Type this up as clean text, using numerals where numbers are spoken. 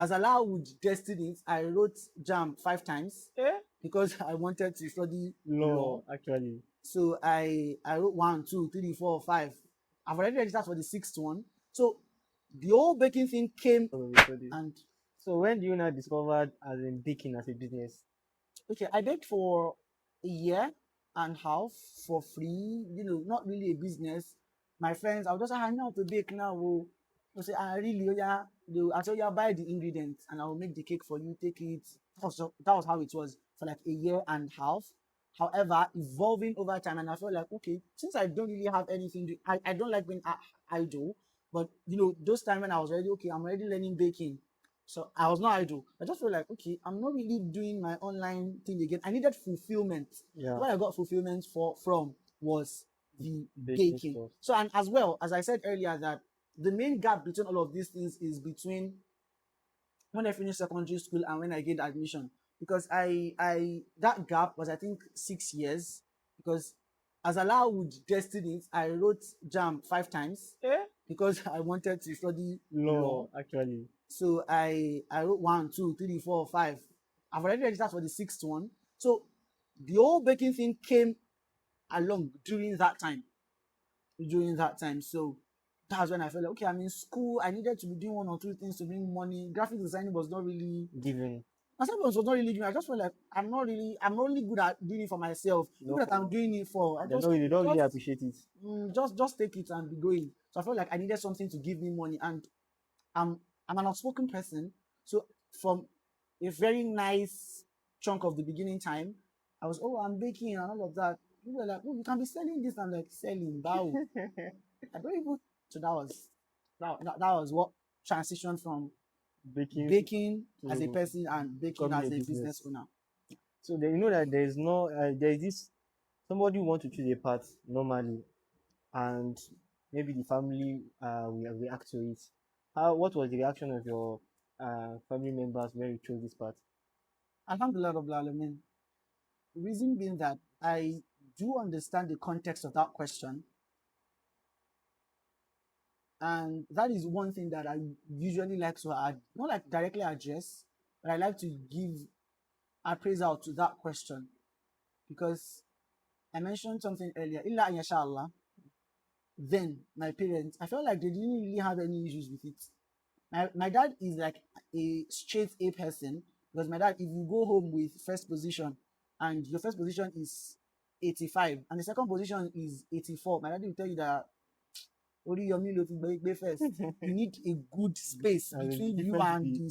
As Allah would destine it, I wrote JAM 5 times because I wanted to study law. Actually. So I wrote 1, 2, 3, 4, 5. I've already registered for the 6th one. So the whole baking thing came and So when do you now discovered as in baking as a business? okay, I baked for a year and a half for free, not really a business. My friends, I would just say, I know how to bake now. Oh. They'll say, really, oh, yeah. I say, yeah, buy the ingredients and I will make the cake for you, take it. That was how it was for like a year and a half. However, evolving over time, and I felt like, okay, since I don't really have anything, I don't like being idle, but those times when I was already, okay, I'm already learning baking. So I was not idle. I just felt like, okay, I'm not really doing my online thing again. I needed fulfillment. Yeah. What I got fulfillment from was the Baking baking. stuff. So, and as well, as I said earlier, that the main gap between all of these things is between when I finished secondary school and when I gained admission. Because that gap was, I think, 6 years. Because as Allah would destine it, I wrote JAM 5 times because I wanted to study law. Actually. So I wrote 1, 2, 3, 4, 5. I've already registered for the 6th one. So the whole baking thing came along during that time. So that's when I felt like, okay, I'm in school. I needed to be doing 1 or 2 things to bring money. Graphic designing was not really Giving. was not really giving. I just felt like I'm only good at doing it for myself. No, People that I'm doing it for, they don't really appreciate it. just take it and be going. So I felt like I needed something to give me money, and I'm an outspoken person. So from a very nice chunk of the beginning time, I was, I'm baking and all of that. People were like, oh, you can be selling this. I'm like, selling, bow. I don't even. So that was what transitioned from baking as a person and baking as a business owner. So you know that there is no there is this somebody who want to choose a path normally, and maybe the family will react to it. What was the reaction of your family members when you chose this path? Alhamdulillah Rabbil Alameen. Reason being that I do understand the context of that question. And that is one thing that I usually like to not like directly address, but I like to give appraisal to that question. Because I mentioned something earlier, illa an yasha Allah. Then my parents, I felt like they didn't really have any issues with it. My dad is like a straight A person, because my dad, if you go home with first position and your first position is 85 and the second position is 84, my dad will tell you that only your meal first. You need a good space between you and the second